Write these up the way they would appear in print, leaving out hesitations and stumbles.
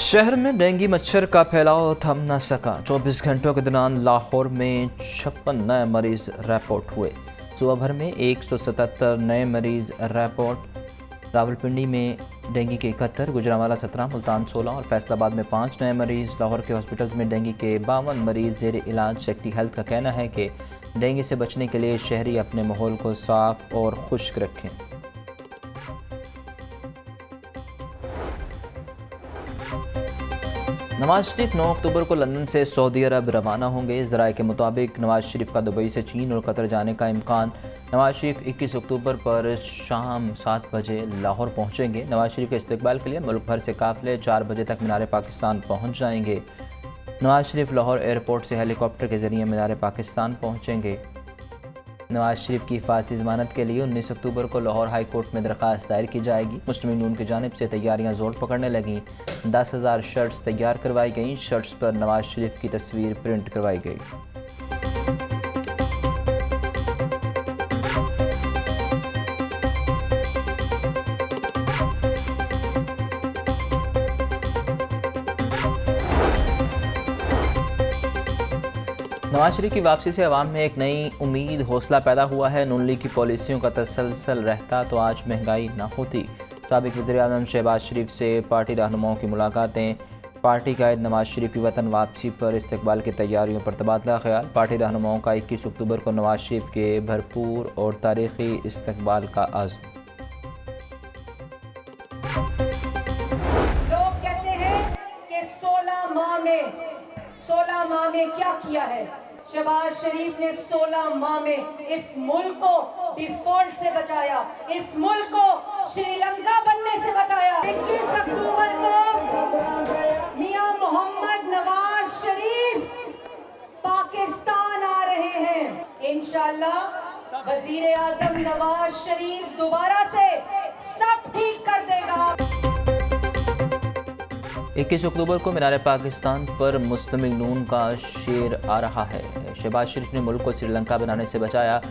शहर में डेंगू मच्छर का फैलाव थम न सका। 24 घंटों के दौरान लाहौर में 56 नए मरीज रिपोर्ट हुए। सुबह भर में 177 नए मरीज रिपोर्ट। रावलपिंडी में डेंगू के 71, गुजरांवाला 17, मुल्तान 16 और फैसलाबाद में 5 नए मरीज। लाहौर के हॉस्पिटल्स में डेंगू के 52 मरीज जेर इलाज। सेक्रेटरी हेल्थ का कहना है कि डेंगू से बचने के लिए शहरी अपने माहौल को साफ और खुश्क रखें। नवाज शरीफ 9 अक्टूबर को लंदन से सऊदी अरब रवाना होंगे। ज़राए के मुताबिक नवाज शरीफ का दुबई से चीन और कतर जाने का इम्कान। नवाज शरीफ 21 अक्टूबर पर शाम 7 बजे लाहौर पहुंचेंगे। नवाज शरीफ के इस्तकबाल के लिए मुल्क भर से काफ़िले 4 बजे तक मीनार पाकिस्तान पहुंच जाएंगे। नवाज शरीफ लाहौर एयरपोर्ट से हेलीकॉप्टर के ज़रिए मीनार पाकिस्तान पहुंचेंगे। नवाज शरीफ की हिफाजती ज़मानत के लिए 19 अक्टूबर को लाहौर हाई कोर्ट में दरख्वास्त दायर की जाएगी। मुस्लिम नून की जानिब से तैयारियां जोर पकड़ने लगीं। 10,000 शर्ट्स तैयार करवाई गईं। शर्ट्स पर नवाज शरीफ की तस्वीर प्रिंट करवाई गई। नवाज शरीफ की वापसी से अवाम में एक नई उम्मीद हौसला पैदा हुआ है। नून लीग की पॉलिसियों का तसलसल रहता तो आज महंगाई न होती। साबिक वज़ीर-ए-आज़म शहबाज शरीफ से पार्टी रहनुमाओं की मुलाकातें। पार्टी कायद नवाज शरीफ की वतन वापसी पर इस्तकबाल की तैयारियों पर तबादला ख्याल। पार्टी रहनुमाओं का 21 अक्टूबर को नवाज शरीफ के भरपूर और तारीखी इस्तकबाल का आज़म। लोग कहते हैं कि 16 माह में क्या किया है। शहबाज शरीफ ने 16 माह में इस मुल्क को डिफॉल्ट से बचाया, इस मुल्क को श्रीलंका बनने से बचाया। 21 अक्टूबर को मियां मोहम्मद नवाज शरीफ पाकिस्तान आ रहे हैं। इंशाअल्लाह वजीर आजम नवाज शरीफ दोबारा से सब ठीक कर देगा। 21 अक्टूबर को मीनार पाकिस्तान पर मुस्लिम नून का शेर आ रहा है। शहबाज शरीफ ने मुल्क को श्रीलंका बनाने से बचाया।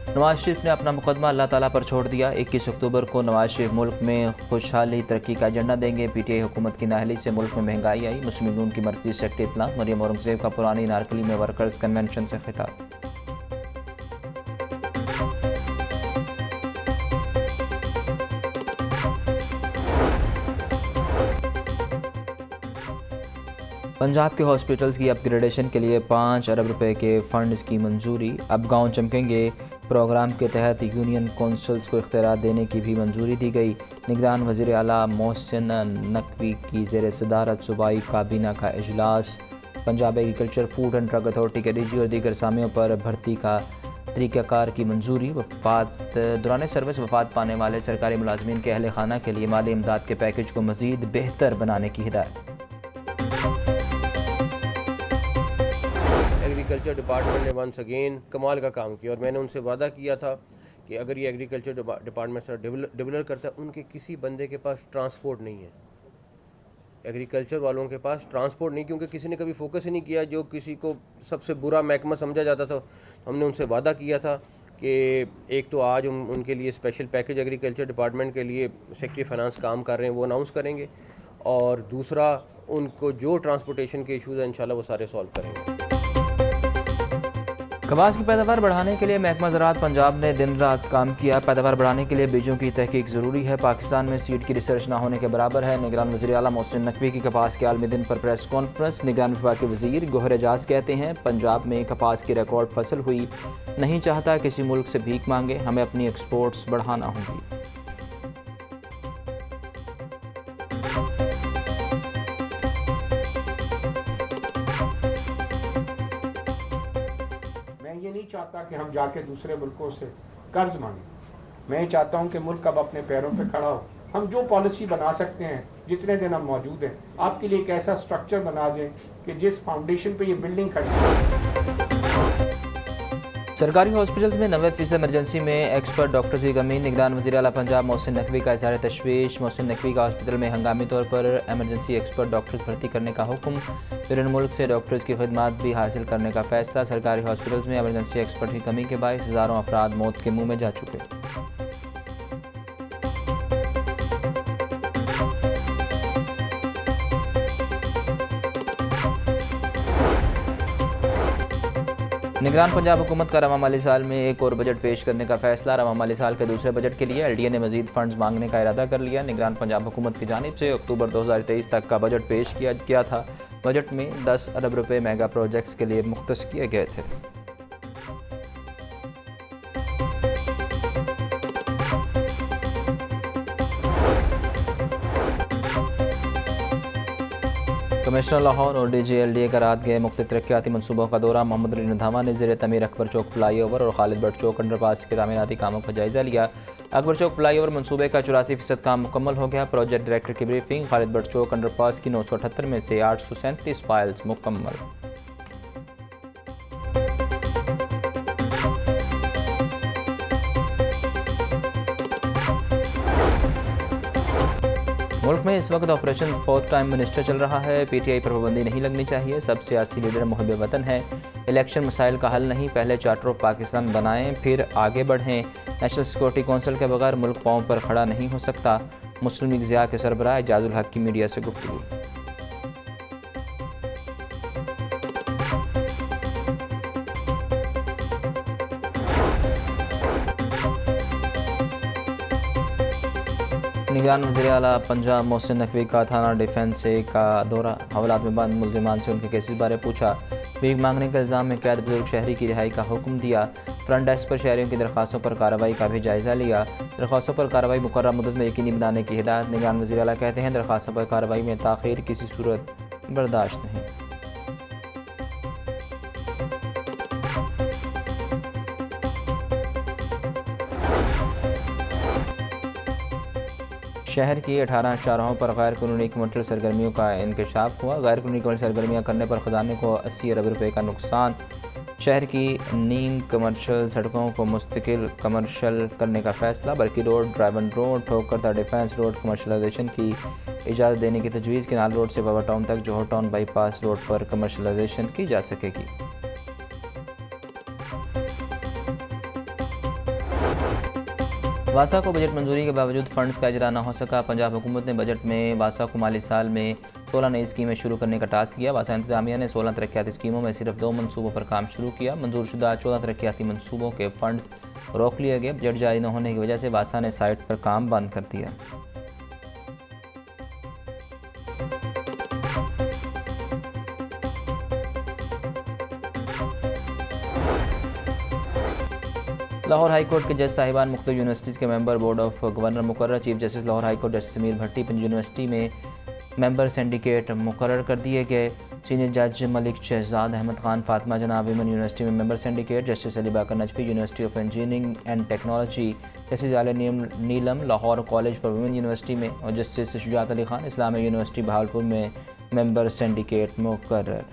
नवाज शरीफ ने अपना मुकदमा अल्लाह ताला पर छोड़ दिया। 21 अक्टूबर को नवाज शरीफ मुल्क में खुशहाली तरक्की का एजेंडा देंगे। PTI हुकूमत की नाअहली से मुल्क में महंगाई आई। मुस्लिम नून की मरकज़ी सेक्रेटरी इत्तला मरियम औरंगज़ेब का पुरानी नारकली में वर्कर्स कन्वेंशन से खिताब। पंजाब के हॉस्पिटल्स की अपग्रेडेशन के लिए 5 अरब रुपए के फंड्स की मंजूरी। अब गांव चमकेंगे प्रोग्राम के तहत यूनियन कौंसल्स को इख्तियार देने की भी मंजूरी दी गई। निगरान वज़ीर आला मोहसिन नकवी की ज़ेर सदारत सूबाई काबीना का इजलास। Punjab agriculture food and drug authority के DG और दीगर सामियों पर भर्ती का तरीक़ाकार की मंजूरी। दौरान सर्विस वफ़ात पाने वाले सरकारी मुलाजमीन के अहल खाना के लिए माली इमदाद के पैकेज को मज़ीद बेहतर बनाने की हिदायत। एग्रीकल्चर डिपार्टमेंट ने वंस अगेन कमाल का काम किया और मैंने उनसे वादा किया था कि अगर ये एग्रीकल्चर डिपार्टमेंट से डेवलप करता है, उनके किसी बंदे के पास ट्रांसपोर्ट नहीं है। एग्रीकल्चर वालों के पास ट्रांसपोर्ट नहीं, क्योंकि किसी ने कभी फोकस ही नहीं किया। जो किसी को सबसे बुरा महकमा समझा जाता था, हमने उनसे वादा किया था कि एक तो आज उनके लिए स्पेशल पैकेज एग्रीकल्चर डिपार्टमेंट के लिए सेक्रेटरी फाइनेंस काम कर रहे हैं, वो अनाउंस करेंगे। और दूसरा, उनको जो ट्रांसपोर्टेशन के इशूज़ हैं इंशाल्लाह वो सारे सॉल्व करेंगे। कपास की पैदावार बढ़ाने के लिए महकमा ज़राअत पंजाब ने दिन रात काम किया। पैदावार बढ़ाने के लिए बीजों की तहकीक ज़रूरी है। पाकिस्तान में सीड की रिसर्च ना होने के बराबर है। निगरान वज़ीर आला मोहसिन नकवी की कपास के आलमी दिन पर प्रेस कॉन्फ्रेंस। निगरान विभाग के वज़ीर गोहर एजाज कहते हैं, पंजाब में कपास की रिकॉर्ड फसल हुई। नहीं चाहता किसी मुल्क से भीख मांगे, हमें अपनी एक्सपोर्ट्स बढ़ाना होंगी। ये नहीं चाहता कि हम जाके दूसरे मुल्कों से कर्ज मांगे। मैं ये चाहता हूँ कि मुल्क अब अपने पैरों पे खड़ा हो। हम जो पॉलिसी बना सकते हैं, जितने दिन हम मौजूद हैं, आपके लिए एक ऐसा स्ट्रक्चर बना दें कि जिस फाउंडेशन पे ये बिल्डिंग खड़ी है। सरकारी हॉस्पिटल्स में 90% इमरजेंसी में एक्सपर्ट डॉक्टर्स की कमी। निगरान वज़ीर आला पंजाब मोहसिन नकवी का इज़हार तशवीश। मोहसिन नकवी का हॉस्पिटल में हंगामी तौर पर एमरजेंसी एक्सपर्ट डॉक्टर्स भर्ती करने का हुक्म। बैरून मुल्क से डॉक्टर्स की खिदमत भी हासिल करने का फैसला। सरकारी हॉस्पिटल्स में एमरजेंसी एक्सपर्ट की कमी के बायस हज़ारों अफराद मौत के मुँह में जा चुके। निगरान पंजाब हुकूमत का रवा माली साल में एक और बजट पेश करने का फैसला। रवा माली साल के दूसरे बजट के लिए LDA ने मजीद फंड्स मांगने का इरादा कर लिया। निगरान पंजाब हुकूमत की जानिब से अक्टूबर 2023 तक का बजट पेश किया गया था। बजट में 10 अरब रुपये मेगा प्रोजेक्ट्स के लिए मुख्तस किए गए थे। कमिश्नर लाहौर और DG LDA का रात गए मुख्तलिफ तरक्याती मनसूबों का दौरा। मोहम्मद अली नधामा ने ज़ेर तमीर अकबर चौक फ्लाई ओवर और खालिद भट्ट चौक अंडरपास के तामीराती कामों का जायज़ा लिया। अकबर चौक फ्लाई ओवर मनसूबे का 84% काम मुकम्मल हो गया। प्रोजेक्ट डायरेक्टर की ब्रीफिंग। खालिद भट्ट चौक अंडरपास की 978 में से 837 फाइल्स मुकम्मल। मुल्क में इस वक्त ऑपरेशन फोर्थ टाइम मिनिस्टर चल रहा है। PTI पर पाबंदी नहीं लगनी चाहिए। सब सियासी लीडर मुहिब वतन है। इलेक्शन मसाइल का हल नहीं, पहले चार्टर ऑफ पाकिस्तान बनाएं फिर आगे बढ़ें। नेशनल सिक्योरिटी कौंसिल के बगैर मुल्क पाँव पर खड़ा नहीं हो सकता। मुस्लिम लीग ज़िया के सरबराह एजाजुल हक की मीडिया से गुफ्तगू। निगरान वज़ीर आला पंजाब मोहसिन नकवी का थाना डिफेंस का दौरा। हवालात में बंद मुलजिमान से उनके केसेस बारे पूछा। भीख मांगने के इल्ज़ाम में कैद बुजुर्ग शहरी की रिहाई का हुक्म दिया। फ्रंट डेस्क पर शहरियों की दरख्वास्तों पर कार्रवाई का भी जायज़ा लिया। दरख्वास्तों पर कार्रवाई मुकर्रर मुद्दत में यकीनी बनाने की हिदायत। निगरान वज़ीर आला कहते हैं दरख्वास्तों पर कार्रवाई में ताख़ीर किसी सूरत बर्दाश्त नहीं। शहर की 18 शाहराहों पर गैर कानूनी कमर्शियल सरगर्मियों का इंकशाफ हुआ। गैर कानूनी कमर्शियल सरगर्मियाँ करने पर ख़जाने को 80 अरब रुपये का नुकसान। शहर की नीम कमर्शियल सड़कों को मुस्तकिल कमर्शियल करने का फैसला। बरकी रोड, ड्राइवन रोड, ठोकरता डिफेंस रोड कमर्शलाइजेशन की इजाज़त देने की तजवीज़। केनाल रोड से बाबा टाउन तक जोहर टाउन बाईपास रोड पर कमर्शलाइजेशन की जा सकेगी। वासा को बजट मंजूरी के बावजूद फंड्स का इजरा न हो सका। पंजाब हुकूमत ने बजट में वासा को माली साल में 16 नई स्कीमें शुरू करने का टास्क किया। वासा इंतजामिया ने 16 तरक्याती स्कीमों में सिर्फ 2 मनसूबों पर काम शुरू किया। मंजूर शुदा 14 तरक्याती मनसूबों के फंड्स रोक लिए गए। बजट जारी न होने की वजह से वासा ने साइट पर काम बंद कर दिया। लाहौर हाई कोर्ट के जज साहिबान मुख्तलिफ यूनिवर्सिटीज़ के मेंबर बोर्ड ऑफ गवर्नर मुकर्रर। Chief justice Lahore high court justice Sameer Bhatti Punjab university में मेंबर सिंडिकेट मुकर्रर कर दिए गए। सीनियर जज मलिक शहजाद अहमद खान फातिमा जनाब विमन यूनिवर्सिटी में member syndicate. Justice Ali Baqar Najafi university of engineering and technology. Justice Aalia Neelum Lahore college for women university में और जस्टिस शुजात अली खान इस्लामिया यूनिवर्सिटी बहावलपुर में मेंबर सिंडिकेट मुकर्रर।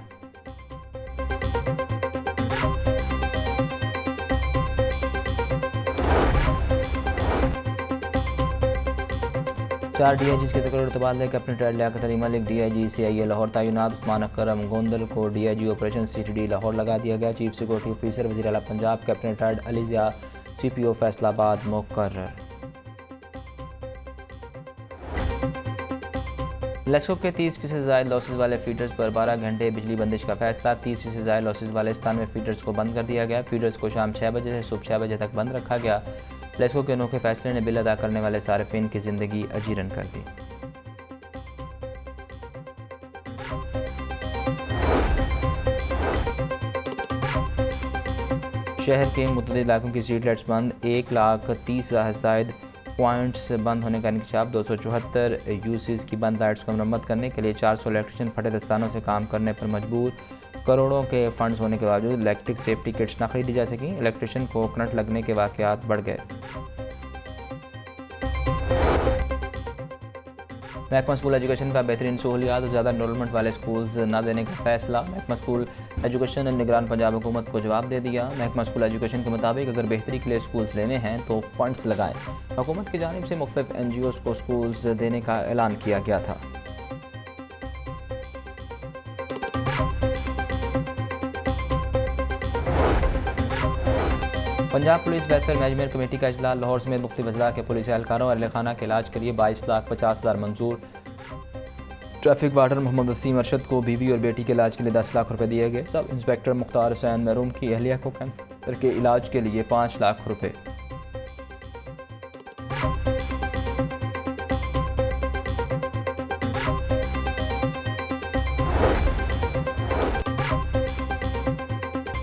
चार DIGs के तकरीर तबादले। Captain retired Liaquat Ali Malik DIG CIA Lahore तैनात। उस्मान अकरम गोंदल को DIG ऑपरेशन CTD लाहौर लगा दिया गया। चीफ सिक्योरिटी ऑफिसर वज़ीर आला Punjab captain retired Ali Zia CPO Faisalabad मुकर्रर। लेस्को के 30% ज़ायद लॉसेस वाले फीडर्स पर 12 घंटे बिजली बंदिश का फैसला। 30% ज़ायद लॉसेस वाले 97 फीडर्स को बंद कर दिया गया। फीडर्स को शाम 6 बजे से सुबह 6 बजे तक बंद रखा गया। लेस्को के अनोखे फैसले ने बिल अदा करने वाले सार्फिन की ज़िंदगी अजीरन कर दी। शहर के मुतअद्दिद इलाकों की स्ट्रीट लाइट्स बंद। 1,30,000 ज़ायद पॉइंट्स बंद होने का इंकशाफ। 274 यूसीज़ की बंद लाइट्स को मरम्मत करने के लिए 400 इलेक्ट्रिशियन फटे दस्तानों से काम करने पर मजबूर। करोड़ों के फंड्स होने के बावजूद इलेक्ट्रिक सेफ्टी किट्स न खरीदी जा सकी। इलेक्ट्रिशियन को करंट लगने के वाक़यात बढ़ गए। महकमा स्कूल एजुकेशन का बेहतरीन सहूलियात और ज़्यादा इनरोलमेंट वाले स्कूल्स न देने का फैसला। महकमा स्कूल एजुकेशन ने निगरान पंजाब हुकूमत को जवाब दे दिया। महकमा स्कूल एजुकेशन के मुताबिक अगर बेहतरी के लिए स्कूल्स लेने हैं तो फंड्स लगाएं। हुकूमत की जानिब से मुख्तलिफ NGOs को स्कूल्स देने का ऐलान किया गया था। Punjab police welfare management committee का इजलास। लाहौर समेत मुख्तलिफ अजला के पुलिस एहलकारों और अहल खाना के इलाज के लिए 22,50,000 मंजूर। ट्रैफिक वार्डन मोहम्मद वसीम अरशद को बीवी और बेटी के इलाज के लिए 10 लाख रुपए दिए गए। सब इंस्पेक्टर मुख्तार हुसैन महरूम की अहलिया को कैंसर के इलाज के लिए 5 लाख रुपए।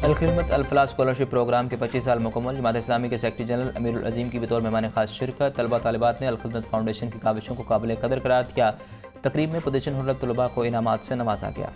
अलखिदमत अलफलाह स्कॉलरशिप प्रोग्राम के 25 साल मुकम्मल। जमात इस्लामी के सेक्रेटरी जनरल अमीरुल अजीम की बतौर मेहमान खास शिरकत। तलबा तालिबात ने अलखिदमत फाउंडेशन की काविशों को काबिल कदर करार किया। तकरीब में पोजीशन हुर्रत तलबा को इनामात से नवाजा गया।